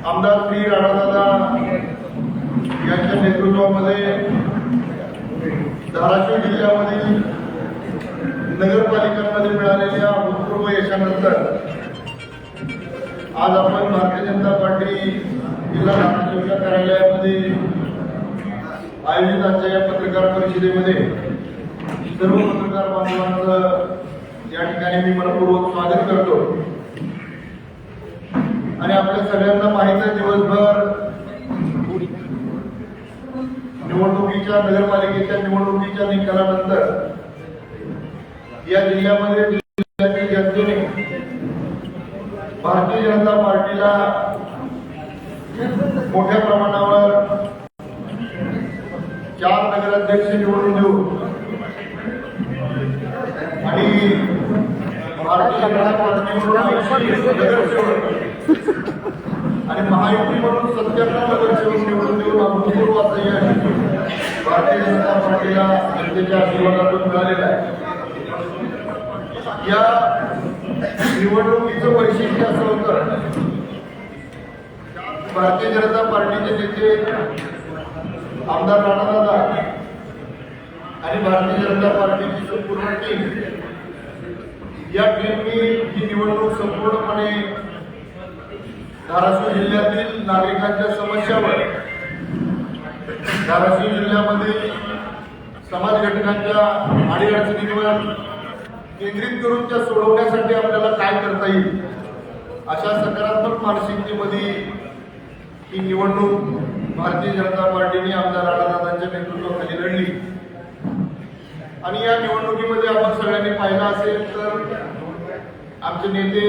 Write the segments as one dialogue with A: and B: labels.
A: आमदार श्री राणादादा यांच्या नेतृत्वामध्ये धाराशिव जिल्ह्यामधील नगरपालिकांमध्ये मिळालेल्या भूतपूर्व यशानंतर आज आपण भारतीय जनता पार्टी जिल्हा नागरिकांच्या कार्यालयामध्ये आयोजित आजच्या या पत्रकार परिषदेमध्ये सर्व पत्रकार बांधवांचं या ठिकाणी मी मनपूर्वक स्वागत करतो। आणि आपल्या सगळ्यांना माहिती आहे, दिवसभर निवडणुकीच्या नगरपालिकेच्या निवडणुकीच्या निकालानंतर या जिल्ह्यामध्ये जनतेने भारतीय जनता पार्टीला मोठ्या प्रमाणावर 4 नगराध्यक्ष निवडून देऊन आणि भारतीय जनता पार्टीकडून आणि महायुती म्हणून 77 नगरसेवक निवडून देऊन अभूतपूर्व असं यश भारतीय जनता पार्टीला जनतेच्या आशीर्वादातून मिळालेलं आहे। या निवडणुकीचं वैशिष्ट्य असं होतं, भारतीय जनता पार्टीचे नेते आमदार राणादादा आणि भारतीय जनता पार्टीची संपूर्ण टीम, या टीमनी ही निवडणूक संपूर्णपणे धाराशिव जिल्ह्यातील नागरिकांच्या समस्यावर, धाराशिव जिल्ह्यामध्ये समाज घटकांच्या अडीअडचणींवर केंद्रित करून त्या सोडवण्यासाठी आपल्याला काय करता येईल अशा सकारात्मक मानसिकतेमध्ये ही निवडणूक भारतीय जनता पार्टीने आमदार राणादादांच्या नेतृत्वाखाली लढली। आणि या निवडणुकीमध्ये आपण सगळ्यांनी पाहिलं असेल तर आमचे नेते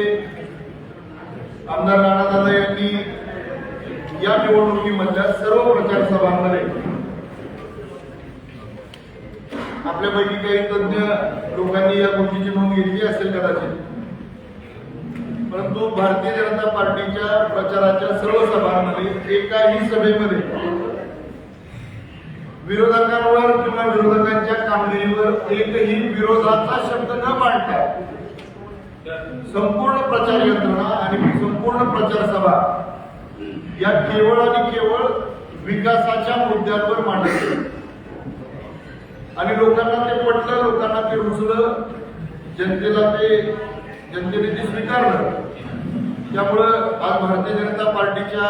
A: आमदार राणादादा यांनी या निवडणुकीमधल्या सर्व प्रचार सभांमध्ये, आपल्यापैकी काही तज्ञ लोकांनी या गोष्टीची नोंद घेतली असेल कदाचित, परंतु भारतीय जनता पार्टीच्या प्रचाराच्या सर्व सभांमध्ये एकाही सभेमध्ये विरोधकांवर किंवा विरोधकांच्या कामगिरीवर एकही विरोधाचा शब्द न मांडता संपूर्ण प्रचार यंत्रणा आणि संपूर्ण प्रचार सभा या केवळ आणि केवळ विकासाच्या मुद्द्यांवर मांडले आणि लोकांना ते पटलं, लोकांना ते रुचलं, जनतेने ते स्वीकारलं। त्यामुळं आज भारतीय जनता पार्टीच्या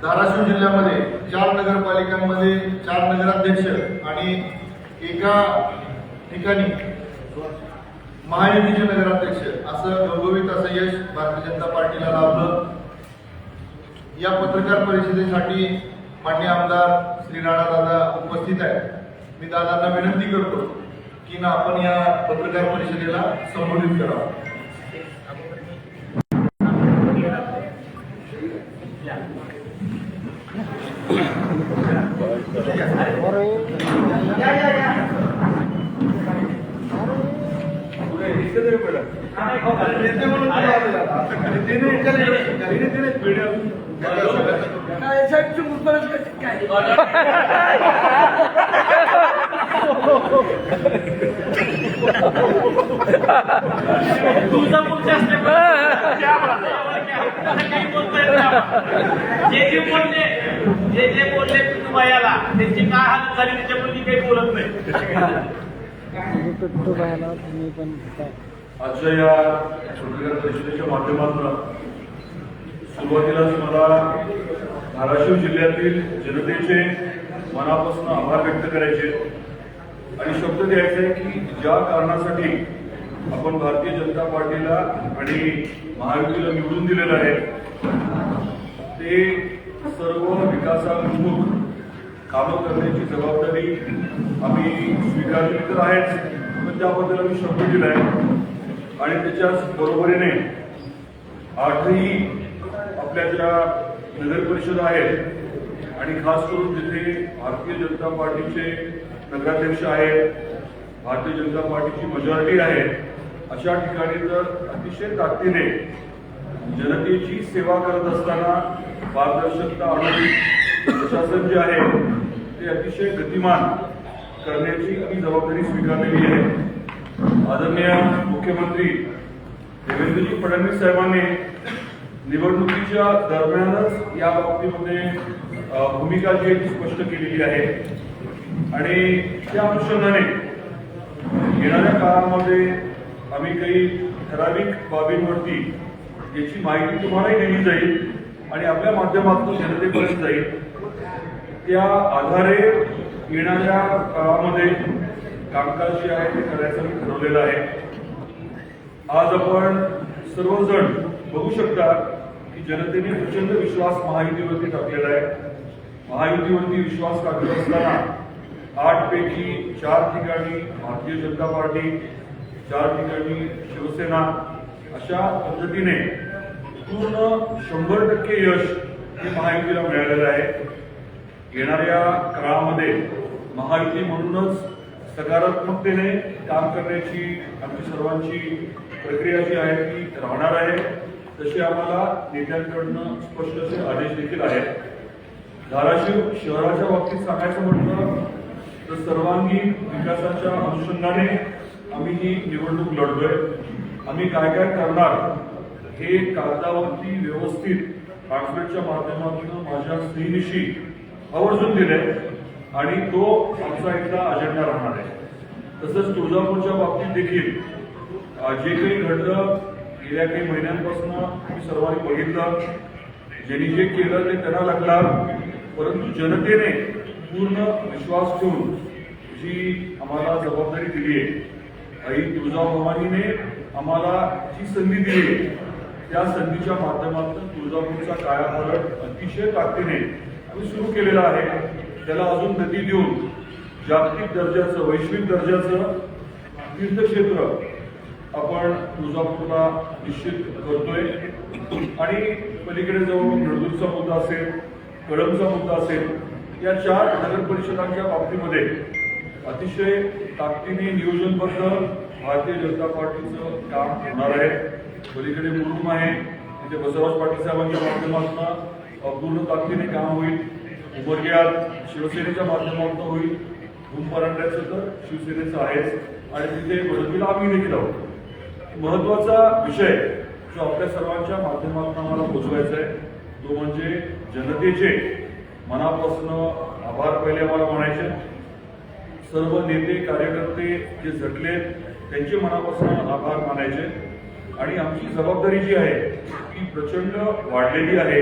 A: धाराशिव जिल्ह्यामध्ये 4 नगरपालिकांमध्ये 4 नगराध्यक्ष आणि एका ठिकाणी महायुतीचे नगराध्यक्ष असं घवघवीत असं यश भारतीय जनता पार्टीला लाभलं। या पत्रकार परिषदेसाठी माननीय आमदार श्री राणादादा उपस्थित आहेत। मी दादांना विनंती करतो की ना आपण या पत्रकार परिषदेला संबोधित करावं।
B: जे बोलले तुम्हाला त्यांची काय हालत झाली त्याच्यामध्ये काही बोलत नाही।
C: आजच्या या पत्रकार परिषदेच्या माध्यमातून सुरुवातीलाच मला धाराशिव जिल्ह्यातील जनतेचे मनापासून आभार व्यक्त करायचे आणि शब्द द्यायचे की ज्या कारणासाठी आपण भारतीय जनता पार्टीला आणि महायुतीला निवडून दिलेलं आहे ते सर्व विकासाभिमुख कामं करण्याची जबाबदारी आम्ही स्वीकारली तर आहेच, पण त्याबद्दल आम्ही शब्द दिलाय। आणि त्याच्याच बरोबरीने 8ही आपल्या ज्या नगर परिषद आहेत आणि खास करून जिथे भारतीय जनता पार्टीचे नगराध्यक्ष आहेत, भारतीय जनता पार्टीची मेजॉरिटी आहे, अशा ठिकाणी तर अतिशय ताकदीने जनतेची सेवा करत असताना पारदर्शकता आणून प्रशासन जे आहे ते अतिशय गतिमान करण्याची आम्ही जबाबदारी स्वीकारलेली आहे। आदरणीय मुख्यमंत्री देवेंद्रजी फडणवीस साहेबांनी निवडणुकीच्या दरम्यानच या बाबतीमध्ये भूमिका जी आहे ती स्पष्ट केलेली आहे आणि त्या अनुषंगाने येणाऱ्या काळामध्ये आम्ही काही ठराविक बाबींवरती याची माहिती तुम्हालाही दिली जाईल आणि आपल्या माध्यमातून जनतेपर्यंत जाईल. त्या आधारे येणाऱ्या काळामध्ये कामकाज जे आहे ते करायचं मी ठरवलेलं आहे. आज आपण सर्वजण बघू शकता की जनतेने प्रचंड विश्वास महायुतीवरती टाकलेला आहे. महायुतीवरती विश्वास टाकत असताना 8 पैकी 4 ठिकाणी भारतीय जनता पार्टी, 4 ठिकाणी शिवसेना अशा पद्धतीने पूर्ण 100% यश हे महायुतीला मिळालेलं आहे. येणाऱ्या काळामध्ये महायुती म्हणूनच सकारात्मकतेने काम करण्याची आमची सर्वांची प्रक्रिया जी आहे ती राहणार आहे. तसे आम्हाला नेत्यांकडनं स्पष्ट असे आदेश देखील आहेत. धाराशिव शहराच्या बाबतीत सांगायचं म्हटलं तर सर्वांगीण विकासाच्या अनुषंगाने आम्ही ही निवडणूक लढतोय. आम्ही काय काय करणार हे कागदावरती व्यवस्थित ट्रान्सलेटच्या माध्यमातून माझ्या स्त्रीनिशी आवर्जून दिले आणि तो आमचा इथला अजेंडा राहणार आहे. तसंच तुळजापूरच्या बाबतीत देखील जे काही घडलं गेल्या काही महिन्यांपासून मी सर्वांनी बघितलं. ज्यांनी जे केलं ते त्यांना लागला, परंतु जनतेने पूर्ण विश्वास ठेवून जी आम्हाला जबाबदारी दिली आहे, आई तुळजाभवानीने आम्हाला जी संधी दिली आहे त्या संधीच्या माध्यमातून तुळजापूरचा कायापालट अतिशय ताकदीने आम्ही सुरू केलेला आहे. त्याला अजून गती देऊन जागतिक दर्जाचं, वैश्विक दर्जाचं तीर्थक्षेत्र आपण तुळजापूरला निश्चित करतोय. आणि पलीकडे जाऊन नळदूरचा मुद्दा असेल, कळंबचा मुद्दा असेल, या 4 नगर परिषदांच्या बाबतीमध्ये अतिशय ताकदीने नियोजनबद्ध भारतीय जनता पार्टीचं काम होणार आहे. पलीकडे मुरुम आहे, तिथे बसवराज पाटील साहेबांच्या माध्यमातून पूर्ण ताकदीने काम होईल. उमरग्यात शिवसेनेच्या माध्यमातून होईल. भूमपरांड्याचं तर शिवसेनेचं आहेच आणि तिथे मदतीला आम्ही देखील आहोत. महत्वाचा विषय जो आपल्या सर्वांच्या माध्यमातून आम्हाला पोहोचवायचा आहे तो म्हणजे जनतेचे मनापासून आभार पहिले आम्हाला म्हणायचे. सर्व नेते कार्यकर्ते जे झटले त्यांचे मनापासून आभार मानायचे आणि आमची जबाबदारी जी आहे ती प्रचंड वाढलेली आहे.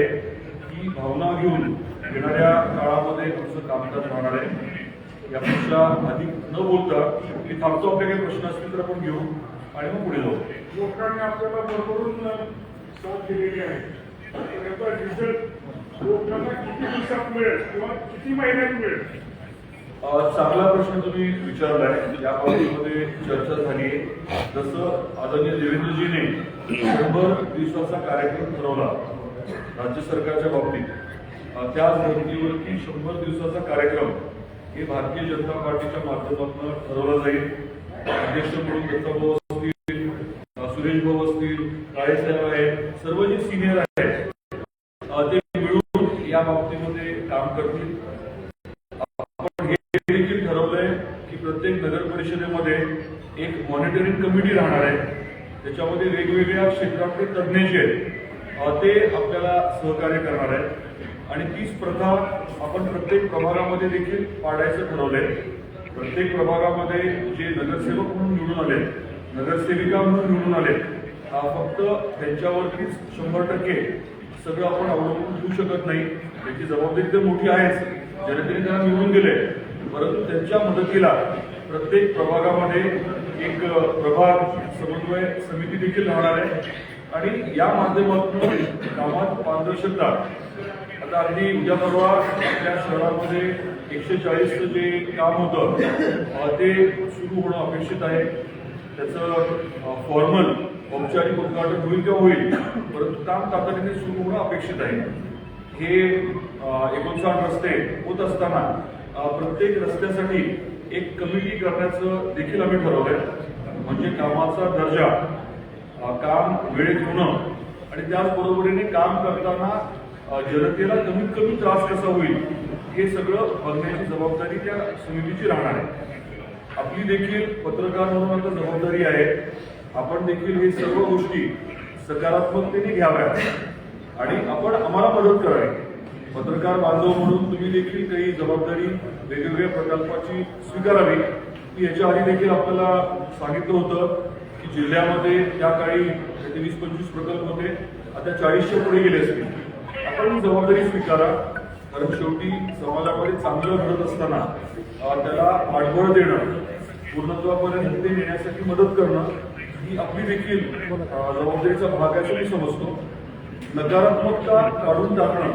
C: ही भावना घेऊन येणाऱ्या काळामध्ये आमचं कामकाज राहणार आहे. यापेक्षा अधिक न बोलता मी थांबतो. आपले काही प्रश्न असतील तर आपण घेऊ आणि मग पुढे जाऊ.
D: लोकांनी आपल्याला भरभरून साथ दिलेली आहे. त्याचा रिझल्ट लोकांना किती दिवसात मिळेल किंवा किती महिन्यात मिळेल?
C: चांगला प्रश्न तुम्ही विचारलाय. या बाबतीमध्ये चर्चा झाली. जसं आदरणीय देवेंद्रजीने 100 दिवसाचा कार्यक्रम ठरवला राज्य सरकारच्या बाबतीत, त्याच धर्तीवरती 100 दिवसाचा कार्यक्रम हे भारतीय जनता पार्टीच्या माध्यमातून ठरवला जाईल. अध्यक्ष म्हणून दत्ताभाऊ असतील, सुरेश भाऊ असतील, राळेसाहेब आहेत, सर्व जे सिनियर आहेत ते मिळून या बाबतीमध्ये काम करतील. आपण हे देखील ठरवलंय की प्रत्येक नगर परिषदेमध्ये एक मॉनिटरिंग कमिटी राहणार आहे. त्याच्यामध्ये वेगवेगळ्या क्षेत्रातले तज्ज्ञ जे आहेत ते आपल्याला सहकार्य करणार आहेत आणि तीच प्रथा आपण प्रत्येक प्रभागामध्ये देखील पाडायचं ठरवलंय. प्रत्येक प्रभागामध्ये जे नगरसेवक म्हणून निवडून आले, नगरसेविका म्हणून निवडून आले, फक्त त्यांच्यावरतीच 100% सगळं आपण अवलंबून ठेवू शकत नाही. त्याची जबाबदारी तर मोठी आहेच, जनतेने त्यांना निवडून दिले, परंतु त्यांच्या मदतीला प्रत्येक प्रभागामध्ये एक प्रभाग समन्वय समिती देखील राहणार आहे आणि या माध्यमातून कामात पारदर्शकता. आता अगदी उद्या परवा आपल्या शहरामध्ये 140चं जे काम होतं ते सुरू होणं अपेक्षित आहे. त्याचं फॉर्मल औपचारिक उद्घाटन होईल किंवा होईल, परंतु काम तातडीने सुरू होणं अपेक्षित आहे. हे 59 रस्ते होत असताना प्रत्येक रस्त्यासाठी एक कमिटी करण्याचं देखील आम्ही ठरवलंय. म्हणजे कामाचा दर्जा, काम वेळेत होणं आणि त्याचबरोबरीने काम करताना जनतेला कमीत कमी त्रास कसा होईल हे सगळं बघण्याची जबाबदारी त्या समितीची राहणार आहे. आपली देखील पत्रकार म्हणून आता जबाबदारी आहे. आपण देखील हे सर्व गोष्टी सकारात्मकतेने घ्याव्यात आम्हाला मदत करावी. पत्रकार बांधव म्हणून तुम्ही देखील काही जबाबदारी वेगवेगळ्या प्रकल्पाची स्वीकारावी. मी याच्या आधी देखील आपल्याला सांगितलं होतं की जिल्ह्यामध्ये त्या काळी 20-25 प्रकल्प होते, आता 40च्या पुढे गेले असतील. आपण ही जबाबदारी स्वीकारा, कारण शेवटी समाजामध्ये चांगलं घडत असताना त्याला पाठबळ देणं, पूर्णत्वापर्यंत ते नेण्यासाठी मदत करणं ही आपली देखील जबाबदारीचा भाग आहे असं मी समजतो. नकारात्मकता काढून टाकणं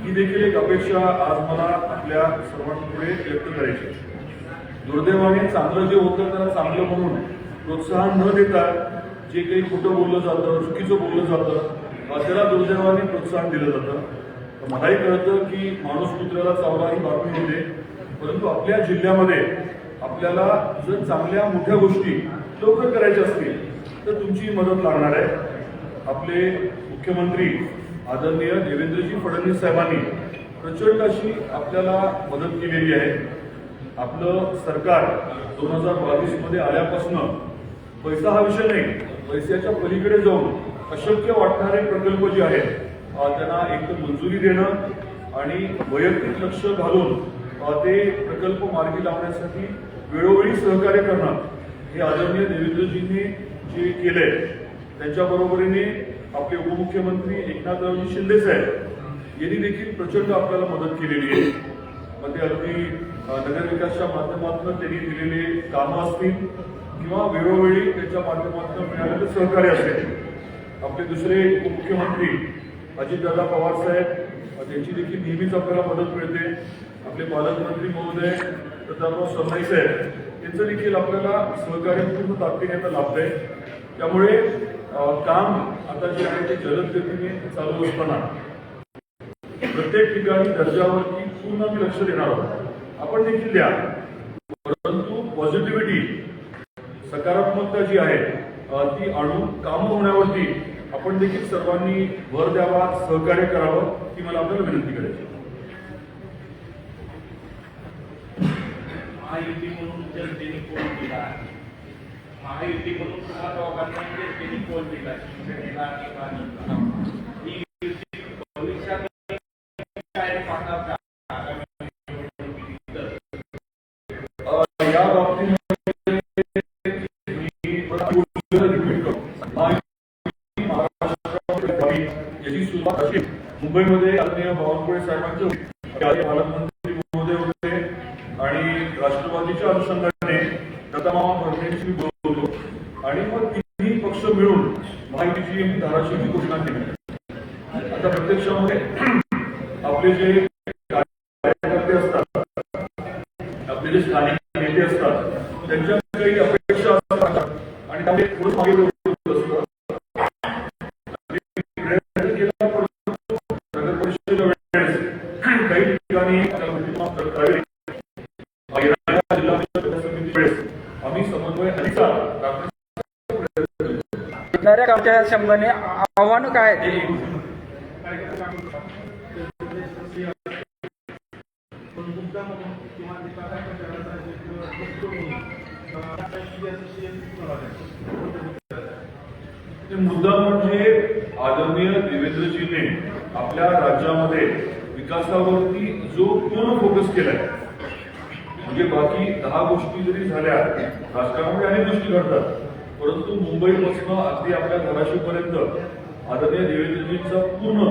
C: ही देखील एक अपेक्षा आज मला आपल्या सर्वांपुढे व्यक्त करायची. दुर्दैवाने चांगलं जे होतं त्याला चांगलं म्हणून प्रोत्साहन न देता जे काही खोटं बोललं जातं, चुकीचं बोललं जातं, त्याला दुर्दैवाने प्रोत्साहन दिलं जातं. मलाही कळतं की माणूस कुत्र्याला चावला ही बातमी होते, परंतु आपल्या जिल्ह्यामध्ये आपल्याला जर चांगल्या मोठ्या गोष्टी लवकर करायच्या असतील तर तुमची मदत लागणार आहे. आपले मुख्यमंत्री आदरणीय देवेंद्रजी फडणवीस साहेबांनी प्रचंड अशी आपल्याला मदत केलेली आहे. आपलं सरकार 2022 मध्ये आल्यापासून पैसा हा विषय नाही, पैशाच्या पलीकडे जाऊन अशक्य वाटणारे प्रकल्प जे आहेत त्यांना एक मंजुरी देणं आणि वैयक्तिक लक्ष घालून ते प्रकल्प मार्गी लावण्यासाठी वेळोवेळी सहकार्य करणं हे आदरणीय देवेंद्रजींनी जे केलंय. त्यांच्या बरोबरीने आपले उपमुख्यमंत्री एकनाथरावजी शिंदे साहेब यांनी देखील प्रचंड आपल्याला मदत केलेली आहे. मग ते अगदी नगरविकासच्या माध्यमातून त्यांनी दिलेले कामं असतील किंवा वेळोवेळी त्यांच्या माध्यमातून मिळालेलं सहकार्य असेल. आपले दुसरे उपमुख्यमंत्री अजितदादा पवार साहेब त्यांची देखील नेहमीच आपल्याला मदत मिळते. आपले पालकमंत्री महोदय प्रतापराव सरनाईक साहेब यांचं देखील आपल्याला सहकार्य पूर्ण ताकदीने आता लाभतंय. त्यामुळे काम आता जे आहे ते जलद गतीने चालू असताना प्रत्येक ठिकाणी दर्जावरती पूर्ण आम्ही लक्ष देणार आहोत. आपण देखील द्या, परंतु पॉझिटिव्हिटी सकारात्मकता जी आहे ती आणून कामं होण्यावरती आपण देखील सर्वांनी भर द्यावा, सहकार्य करावं ही मला आपल्याला विनंती करायची.
B: महायुती म्हणून जनतेने कोल दिला, महायुती म्हणून तुम्हा दोघांना जनतेने कोल दिला. ही युती भविष्यात काय पाहणार का?
C: या बाबतीमध्ये याची सुरुवात अशी मुंबईमध्ये आदरणीय बावनकुळे साहेबांचे पालकमंत्री महोदय होते आणि राष्ट्रवादीच्या अनुषंगाने दत्तामामा भरणे बोलत होतो आणि मग तिन्ही पक्ष मिळून महायुतीची धाराशिवची घोषणा केली. आता प्रत्यक्षामध्ये आपले जे कार्यकर्ते असतात, आपले जे स्थानिक नेते असतात त्यांच्या काही अपेक्षा असतात आणि त्यामुळे थोडं मागे असतं. नगर परिषदेच्या वेळेस काही ठिकाणी आम्ही समन्वय अधिकार
E: येणाऱ्या कामच्या संबंधाने आव्हानं काय आहेत?
C: मुद्दा म्हणजे आदरणीय देवेंद्रजीने आपल्या राज्यामध्ये विकासावरती जो पूर्ण फोकस केलाय. म्हणजे बाकी 10 गोष्टी जरी झाल्या, राजकारणामध्ये अनेक गोष्टी घडतात, परंतु मुंबईपासून अगदी आपल्या धाराशिवपर्यंत आदरणीय देवेंद्रजींचा पूर्ण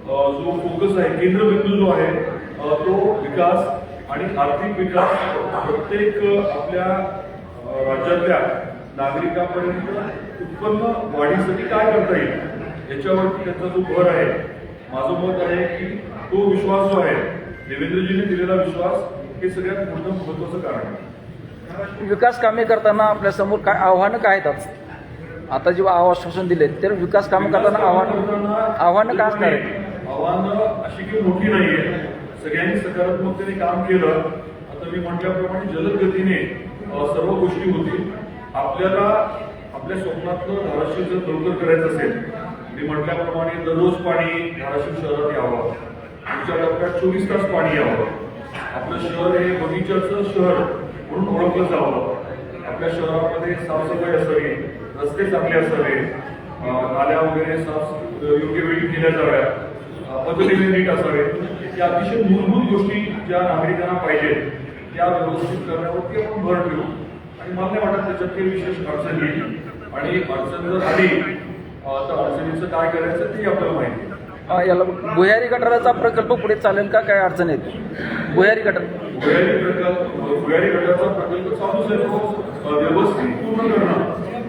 C: जो फोकस आहे, केंद्रबिंदू जो आहे तो विकास आणि आर्थिक विकास प्रत्येक आपल्या राज्यातल्या नागरिकांपर्यंत उत्पन्न वाढीसाठी काय करता येईल याच्यावरती त्याचा जो भर आहे. माझं मत आहे की तो विश्वास जो आहे, देवेंद्रजीने दिलेला विश्वास, हे सगळ्यात मोठं महत्वाचं कारण आहे.
E: विकास कामे करताना आपल्या समोर काय आव्हानं काय आहेत? आता जे आश्वासन दिले तर विकास कामे करताना आव्हानं काय असणार आहे?
C: आव्हानं अशी काही मोठी नाहीये. सगळ्यांनी सकारात्मकतेने काम केलं. आता मी म्हटल्याप्रमाणे जलद गतीने सर्व गोष्टी होतील. आपल्याला आपल्या स्वप्नातलं धाराशिव जर लवकर करायचं असेल, मी म्हटल्याप्रमाणे दररोज पाणी धाराशिव शहरात यावं, पुढच्या टप्प्यात 24 तास पाणी यावं, आपलं शहर हे बगीच्याचं शहर म्हणून ओळखलं जावं, आपल्या शहरामध्ये साफसफाई असावी, रस्ते चांगले असावे, नाल्या वगैरे साफ योग्य वेळी केल्या जाव्या, पद्धतीने नीट असावे या अतिशय मूलभूत गोष्टी ज्या नागरिकांना पाहिजेत त्या व्यवस्थित करण्यावरती आपण भर ठेवू आणि मला नाही वाटत त्याच्यात काही विशेष अडचण येईल आणि अडचण जर आली तर अडचणीचं काय करायचं ते आपल्याला माहिती आहे.
E: याला भुयारी गटाराचा प्रकल्प पुढे चालेल का, काय अडचण येते? भुयारी गटार
C: भुयारी गटाचा प्रकल्प चालूच आहे, तो व्यवस्थित पूर्ण करणं,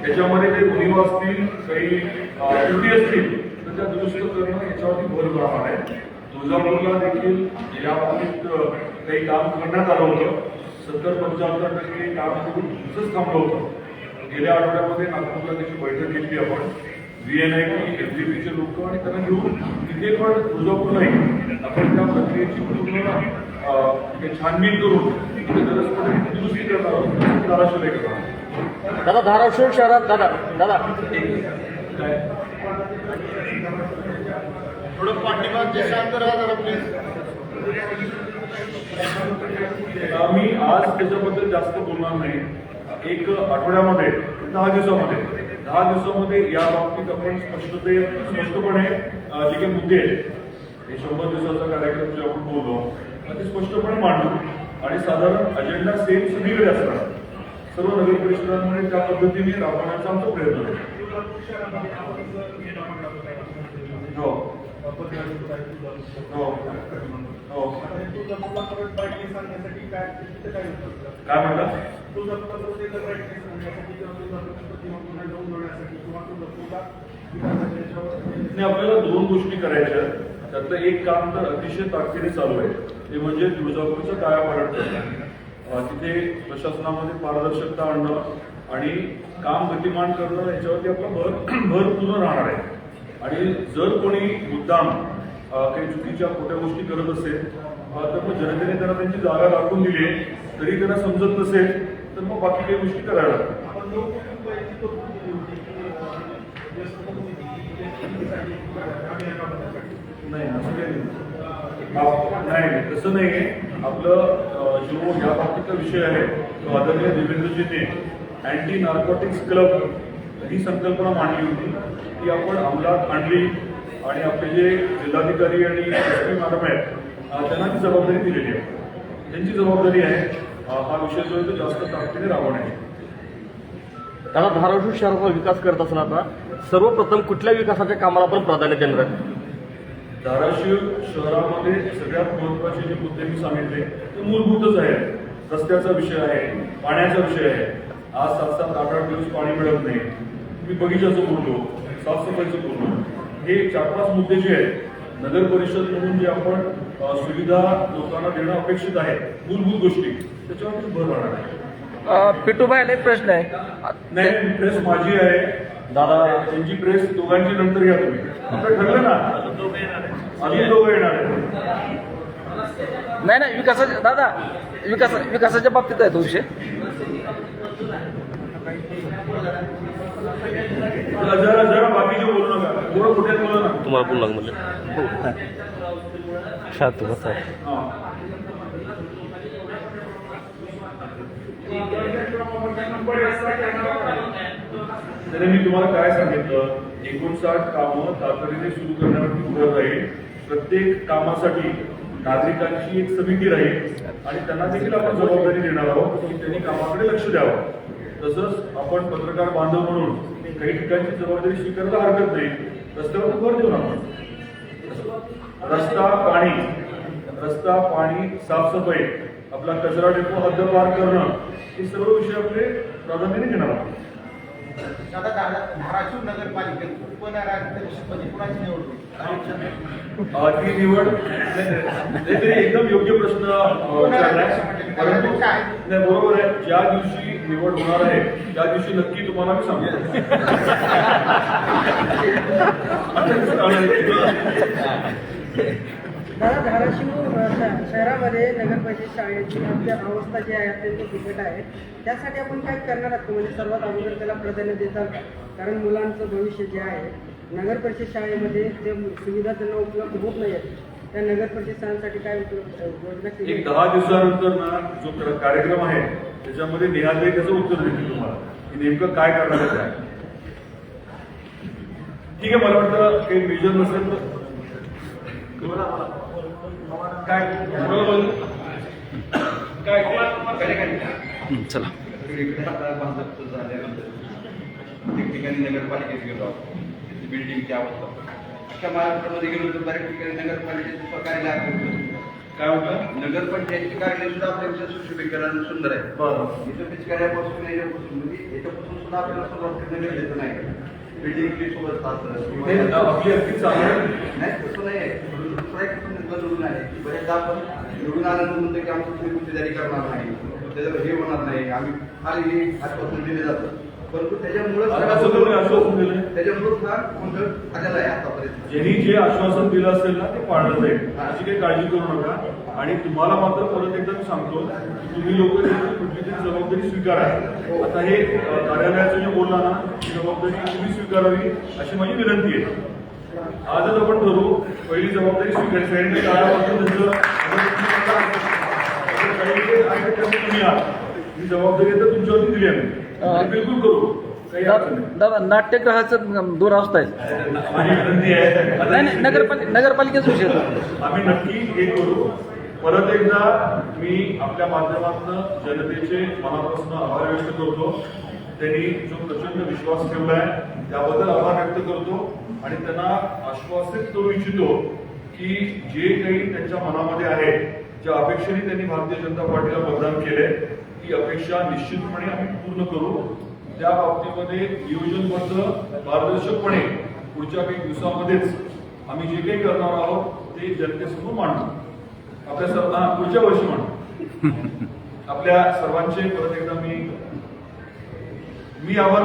C: त्याच्यामध्ये ते उणीव असतील काही त्रुटी असतील तर त्या दुरुस्त करणं याच्यावरती भर राहणार आहे. तुळजापूरला देखील या बाबतीत काही काम करण्यात आलं होतं. 70-75% काम करून तसंच थांबलं होतं. गेल्या आठवड्यामध्ये नागपूरला त्याची बैठक घेतली आपण. VNIP FDPचे लोक आणि त्यांना घेऊन तिथे पण तुळजापूरलाही आपण त्या प्रक्रियेची पूर्ण छानबीन करून तिथे गरज पडेल दुरुस्ती करणार आहोत. धाराशिवला करणार.
F: दादा धाराशिव शहरात दादा
A: थोडं पाठीमाग शांत राहा जरा प्लीज.
C: मी आज त्याच्याबद्दल जास्त बोलणार नाही. एक आठवड्यामध्ये 10 दिवसामध्ये या बाबतीत आपण स्पष्टपणे जे काही मुद्दे आहेत हे 100 दिवसाचा कार्यक्रम जे आपण बोललो ते स्पष्टपणे मांडू आणि साधारण अजेंडा सेम सगळीकडे असणार. सर्व नगर परिषदांमध्ये त्या पद्धतीने राबवण्याचा आमचा प्रयत्न आहे. हो हो हो काय म्हणता? आपल्याला 2 गोष्टी करायच्या. त्यातलं एक काम तर अतिशय ताकदीने चालू आहे ते म्हणजे तुळजापूरचं कायापालट करणं. तिथे प्रशासनामध्ये पारदर्शकता आणणं आणि काम गतिमान करणं याच्यावरती आपला भर पूर्ण राहणार आहे. आणि जर कोणी मुद्दाम काही चुकीच्या खोट्या गोष्टी करत असेल तर मग जनतेने त्यांना त्यांची जागा दाखवून दिली तरी त्यांना समजत नसेल तर मग बाकी काही गोष्टी करायला लागतात. नाही असं काही नाही, तसं नाहीये. आपलं जो या बाबतीतला विषय आहे तो आदरणीय देवेंद्रजींनी अँटी नार्कोटिक्स क्लब ही संकल्पना मांडली होती. ती आपण अंमलात आणली आणि आपले जे जिल्हाधिकारी आणि SP मॅडम आहेत त्यांना ती जबाबदारी दिलेली आहे. त्यांची जबाबदारी आहे हा विषय जो आहे तो जास्त ताकदीने राबवण्याची.
F: दादा धाराशिव शहराचा विकास करत असताना आता सर्वप्रथम कुठल्या विकासाच्या कामाला आपण प्राधान्य देणार आहे?
C: धाराशिव शहरामध्ये सगळ्यात महत्वाचे जे मुद्दे मी सांगितले ते मूलभूतच आहेत. रस्त्याचा विषय आहे, पाण्याचा विषय आहे. आज 7-7, 8-8 दिवस पाणी मिळत नाही. मी बगीचाचं बोललो, साफसफाईचं बोललो. हे 4-5 मुद्दे जे आहेत नगर परिषद म्हणून जे आपण सुविधा लोकांना देणं अपेक्षित आहे, मूलभूत गोष्टी त्याच्यावरती भर राहणार आहे.
E: पिटूभाईला एक प्रश्न आहे.
C: नाही, प्रेस माझी आहे दादा, त्यांची प्रेस दोघांची नंतर घ्या तुम्ही. आपलं ठरलं ना, आम्ही दोघं येणार आहे.
E: नाही विकासाच्या दादा विकासाच्या बाबतीत आहे तो विषय.
C: जरा बाकीचे बोलू नका, थोडं कुठे बोलू ना.
F: तुम्हाला बोलू लागलं
C: तरी मी तुम्हाला काय सांगितलं, 59 कामं तातडीने सुरू करण्यावरती भर राहील. प्रत्येक कामासाठी नागरिकांची एक समिती राहील आणि त्यांना देखील आपण जबाबदारी देणार आहोत की त्यांनी कामाकडे लक्ष द्यावं. तसंच आपण पत्रकार बांधव म्हणून काही ठिकाणची जबाबदारी स्वीकारायला हरकत नाही. रस्त्यावर भर देऊ आपण. रस्ता पाणी साफसफाई, आपला कचरा डेपो हद्दपार करणं हे सर्व विषय आपले प्राधान्याने घेणार आहोत.
A: धाराशिव नगरपालिकेत उपनगराध्यक्षपदी कुणाची निवड होईल?
C: ती निवड तरी एकदम योग्य प्रश्न विचारलाय. परंतु नाही, बरोबर आहे. ज्या दिवशी निवड होणार आहे त्या दिवशी नक्की तुम्हाला मी सांगतो.
G: दादा धाराशिव शहरामध्ये नगर परिषद शाळेची अवस्था जी आहे अत्यंत बिकट आहे. त्यासाठी आपण काय करणार आहात म्हणजे सर्वात अगोदर त्याला प्राधान्य देतात? कारण मुलांचं भविष्य जे आहे नगर परिषद शाळेमध्ये ते सुविधा त्यांना उपलब्ध होत नाही आहेत. त्या नगर परिषद शाळांसाठी काय योजना केली?
C: एक 10 दिवसानंतर ना जो कार्यक्रम आहे त्याच्यामध्ये निहाल त्याचं उत्तर देतील तुम्हाला की नेमकं काय करणार आहे. ठीक आहे, मला वाटतं काही मेजर नसेल तर
E: चला
H: ठिकठिकाणी नगरपालिकेत गेलो तिथे बिल्डिंगची अवस्था अख्ख्या महाराष्ट्रामध्ये गेलो तर बऱ्याच ठिकाणी नगरपालिकेचं कार्यालय आहे. काय होतं नगरपंचायतचे कार्यालय सुद्धा आपल्यापेक्षा सुशोभीकरण सुंदर आहे. इथं पिचकाऱ्यापासून याच्यापासून म्हणजे याच्यापासून सुद्धा आपल्याला सुरुवात करणं गरजेचं नाही. बिल्डिंगची सोबत
C: आपली अगदी चांगली
H: नाही तसं नाही जरूर नाही की बरेचदा आपण निवडून आल्यानंतर म्हणतो की आमचं तुम्ही गुन्हेगारी करणार नाही त्याच्यावर हे होणार नाही आम्ही फार हे आश्वासन दिले जातं परंतु त्याच्यामुळे फार गोंधळ झालेला आहे आतापर्यंत.
C: ज्यांनी जे आश्वासन दिलं असेल ना ते पाळलं जाईल अशी काही काळजी करू नका आणि तुम्हाला मात्र परत एकदा मी सांगतो तुम्ही लोक कुठली तरी जबाबदारी स्वीकारा. आता हे कार्यालयाचं जे बोलला ना ती जबाबदारी तुम्ही स्वीकारावी अशी माझी विनंती आहे. आजच आपण ठरवू पहिली जबाबदारी स्वीकारायची काळापासून तुम्ही आहात ही जबाबदारी तर तुमच्यावरती दिली आम्ही बिलकुल करू काही अडचण नाही.
E: दादा नाट्यगृहाचं दुरावस्था आहे.
C: माझी विनंती आहे
E: नाही नाही नगरपालिकेचा विषय होता.
C: आम्ही नक्की हे करू. परत एकदा मी आपल्या माध्यमातून जनतेचे मनापासून आभार व्यक्त करतो. त्यांनी जो प्रचंड विश्वास ठेवलाय त्याबद्दल आभार व्यक्त करतो आणि त्यांना आश्वासित करू इच्छितो की जे काही त्यांच्या मनामध्ये आहे ज्या अपेक्षेने त्यांनी भारतीय जनता पार्टीला मतदान केले ती अपेक्षा निश्चितपणे आम्ही पूर्ण करू. त्या बाबतीमध्ये नियोजनबद्ध पारदर्शकपणे पुढच्या काही दिवसामध्येच आम्ही जे काही करणार आहोत ते जनतेसमोर मांडू. आपल्या सर्वांना पुढच्या वर्षी मांडू. आपल्या सर्वांचे परत एकदा मी आभार